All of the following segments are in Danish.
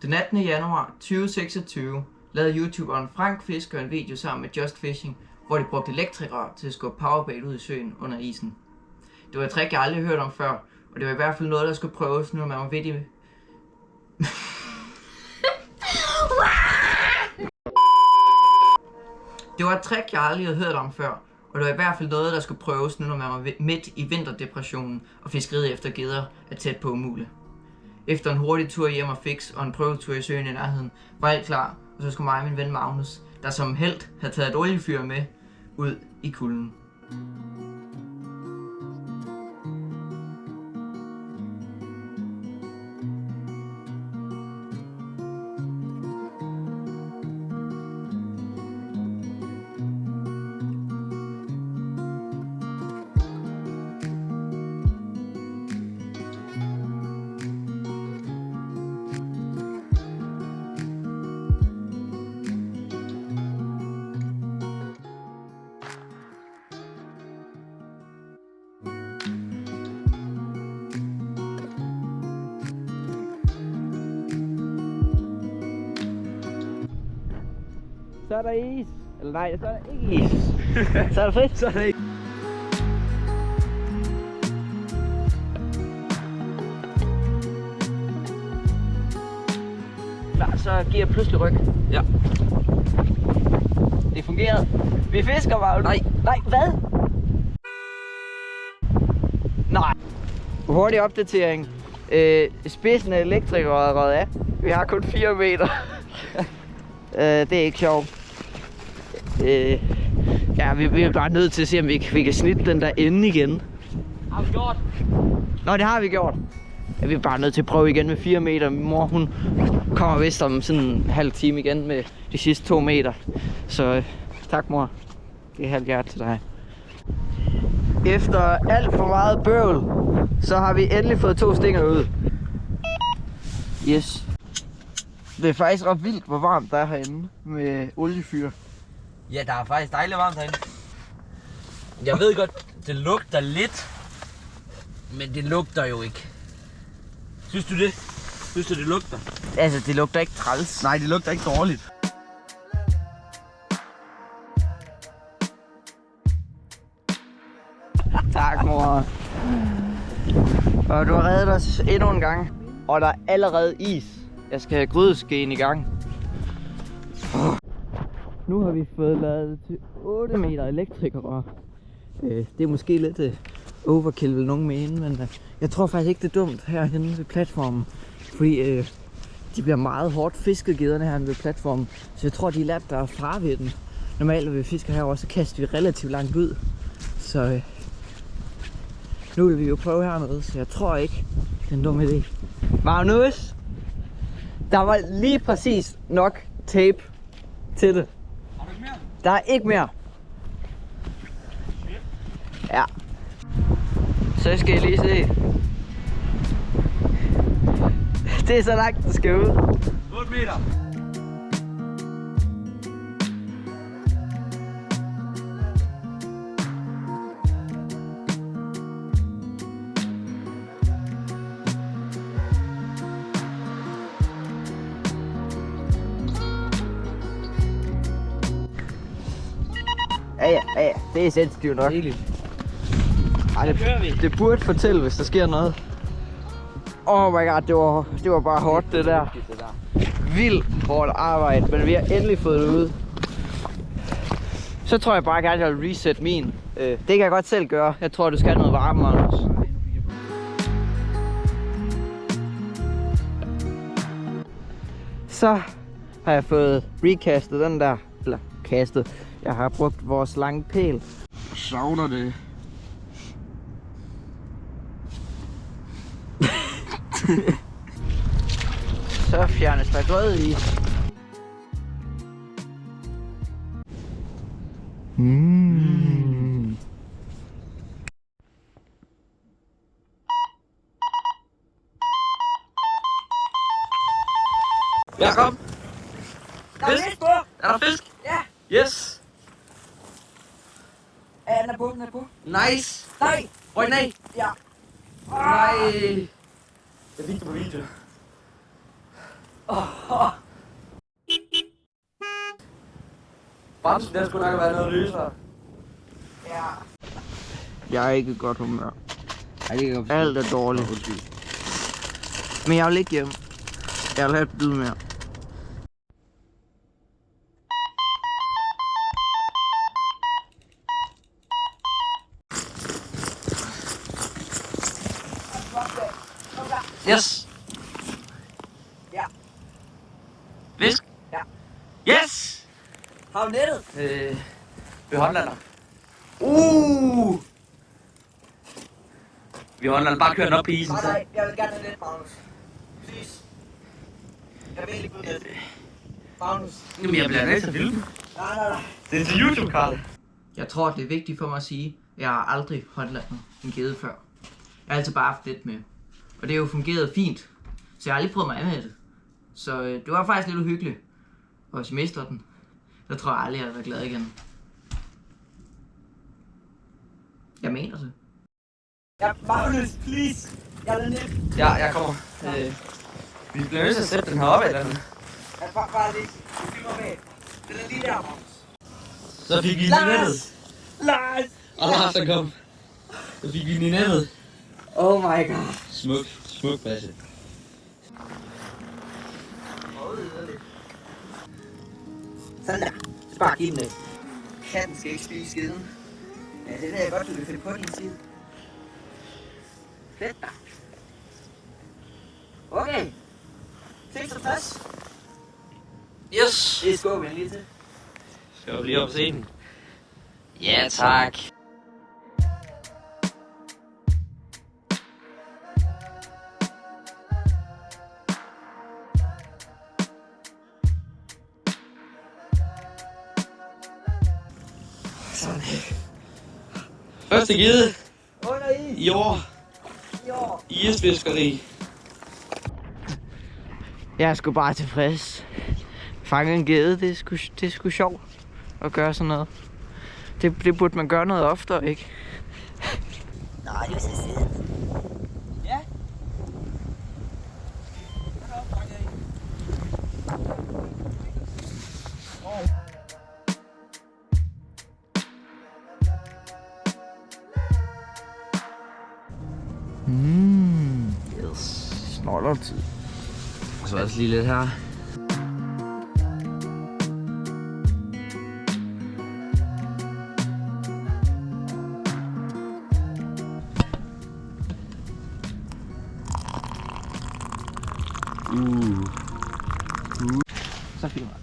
Den 18. januar 2026 lavede YouTuberen Frank Fisker en video sammen med Just Fishing, hvor de brugte elektrikere til at skubbe powerbait ud i søen under isen. Det var et trick, jeg aldrig hørt om før, og det var i hvert fald noget, der skulle prøves, nu man var ved det. Det var et trick, jeg aldrig havde hørt om før, og det var i hvert fald noget, der skulle prøves, nu når man var midt i vinterdepressionen, og fiskeriet efter gedder er tæt på umuligt. Efter en hurtig tur hjem og fix og en prøvetur i søen i nærheden, var alt klar, og så skulle mig og min ven Magnus, der som helt havde taget et oliefyr med, ud i kulden. Så er der is. Eller nej, så er der ikke is. Så er der frit. Så er der ikke. Klar, så giver jeg pludselig ryg. Ja. Det fungerede. Vi fisker, Magnus. Nej. Nej, hvad? Nej. Hurtig opdatering. Spidsen af elektrikere er røget af. Vi har kun 4 meter. Det er ikke sjovt. Ja, vi er bare nødt til at se, om vi kan snitte den der ende igen. Har vi gjort? Nå, det har vi gjort. Ja, vi er bare nødt til at prøve igen med 4 meter. Min mor, hun kommer vist om sådan en halv time igen med de sidste 2 meter. Så tak, mor. Det er halvt hjerte til dig. Efter alt for meget bøvl, så har vi endelig fået 2 stinger ud. Yes. Det er faktisk ret vildt, hvor varmt der er herinde med oliefyr. Ja, der er faktisk dejligt varmt herinde. Jeg ved godt, det lugter lidt, men det lugter jo ikke. Synes du det? Synes du, det lugter? Altså, det lugter ikke træls. Nej, det lugter ikke dårligt. Tak, mor. Og du har reddet os endnu en gang. Og der er allerede is. Jeg skal have grydeskeen i gang. Nu har vi fået lavet til 8 meter elektrikere. Det er måske lidt overkill, vil nogen mene, men jeg tror faktisk ikke, det er dumt herhenne ved platformen. Fordi de bliver meget hårdt fisket, gederne herhenne ved platformen. Så jeg tror, de er lært der far ved den. Normalt, når vi fisker herovre, så kaster vi relativt langt ud. Så nu vil vi jo prøve hernede, så jeg tror ikke, det er en dum idé. Magnus! Der var lige præcis nok tape til det. Har du ikke mere? Der er ikke mere. Ja. Så skal jeg lige se. Det er så langt, det skal ud. 8 meter. Ja, det er sensitivt nok. Ej, det burde fortælle, hvis der sker noget. Oh my god, det var bare hårdt det der. Vildt hårdt arbejde, men vi har endelig fået det ud. Så tror jeg bare gerne, at jeg vil reset min. Det kan jeg godt selv gøre. Jeg tror, du skal have noget varme, Magnus. Så har jeg fået recastet den der. Eller kastet. Jeg har brugt vores lange pæl. Savner det. Så fjernes der grød i. Ja, kom. Der er fisk på! Er der fisk? Ja! Yes. Ja, den er på, den er på. Nice. Nej! Røg den af? Ja. Nej. Jeg fik det på video. Bremsen, den skulle nok være noget løsere. Ja. Jeg er ikke i godt humør. Ej, det kan Alt er dårligt. Men jeg vil ikke hjem. Jeg vil have et bid mere. Yes! Ja. Visk? Ja. Yes! Har du nettet? Vi håndlander. Vi håndlander. Bare kør den op på isen, så. Nej, jeg vil gerne have net, Magnus. Please. Jeg vil ikke ud net. Magnus. Jamen, jeg bliver nødt til at filme. Nej. Det er til YouTube, Karl. Jeg tror, det er vigtigt for mig at sige, at jeg har aldrig håndlandet en gede før. Jeg har altid bare haft lidt med. Og det har jo fungeret fint, så jeg har aldrig prøvet mig af med det. Så det var faktisk lidt uhyggeligt. Og hvis jeg mister den, så tror jeg aldrig, jeg har været glad igen. Jeg mener det. Ja, Magnus, please. Jeg vil net. Ja, jeg kommer. Vi bliver nødt til at sætte den her op, eller den. Jeg bare lige. Du filmer bag. Den er lige der, Magnus. Så fik vi den i nettet. Lars! Og Lars, der kom. Så fik vi den i nettet. Oh my god. Smuk basse. Sådan der. Så bare giv den det. Katten skal ikke spise skiden. Ja, det er godt, du vil finde på din side. Fedt da. Okay. 66. Yes! Det skubber vi lige til. Skal vi lige op og se den? Ja, tak. Sådan. Første gede Under is. i år. Jo. Isfiskeri. Jeg er sgu bare tilfreds. Fange en gede, det er sgu sjovt at gøre sådan noget. Det burde man gøre noget oftere, ikke? Nej, det er så sidde. Ja. Yes. Snollertid. Og så også lige lidt her. Så filmer jeg.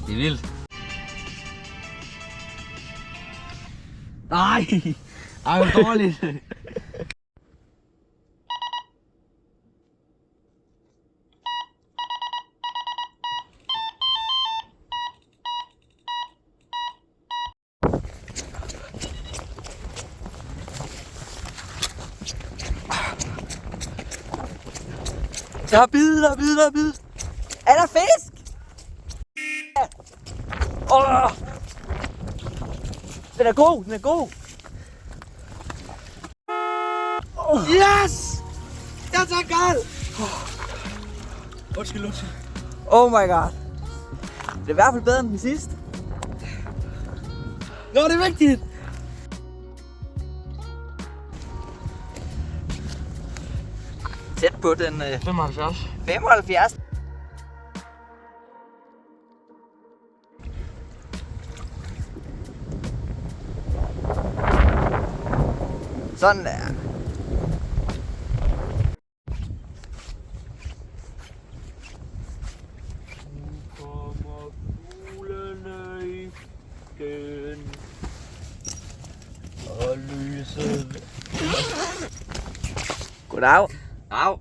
Det er vildt. Nej! Ej, hvor dårligt. Der er bid. Er der fisk? Den er god. Yes! Jeg tager galt! Undskyld. Oh my god. Det er i hvert fald bedre end den sidste. Nå, det er vigtigt! Tæt på den 75. 75. Sådan der. Kommer fuglene igen og lyset. Goddag. Au.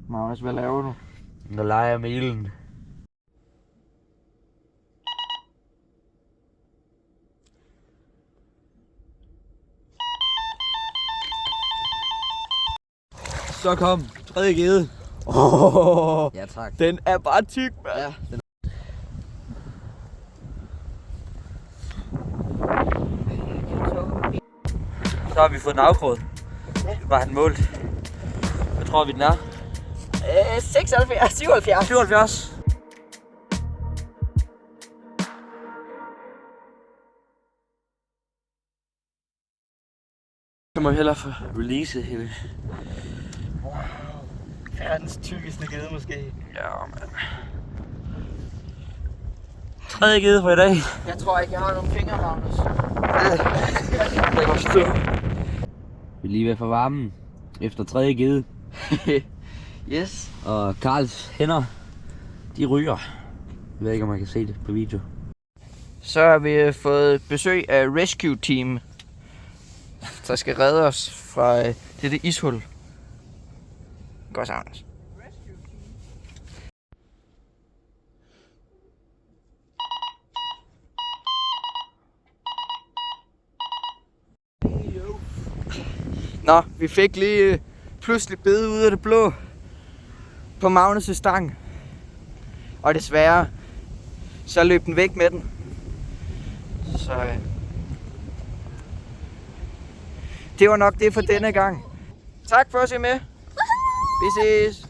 Magnus, hvad laver du? Nu leger jeg med ilden. Så kom. Tredje gede. Ja, tak. Den er bare tyk, mand. Ja, den... Så har vi fået en afkrog. Var han målt? Hvad tror vi, den er? 76, 77. 77. Så må vi hellere få release hende. Verdens tykkeste gede måske. Ja, mand. Tredje gede for i dag. Jeg tror ikke, jeg har nogen fingre, Magnus. Det kan godt stå. Vi er lige ved at få varmen efter tredje gede. Yes. Og Karls hænder, de ryger. Jeg ved ikke, om man kan se det på video. Så har vi fået besøg af Rescue Team, der skal redde os fra dette ishul. Godt så, Anders. Nå, vi fik lige pludselig bede ud af det blå på Magnus' stang. Og desværre, så løb den væk med den. Så det var nok det for denne gang. Tak for at se med. Vi ses.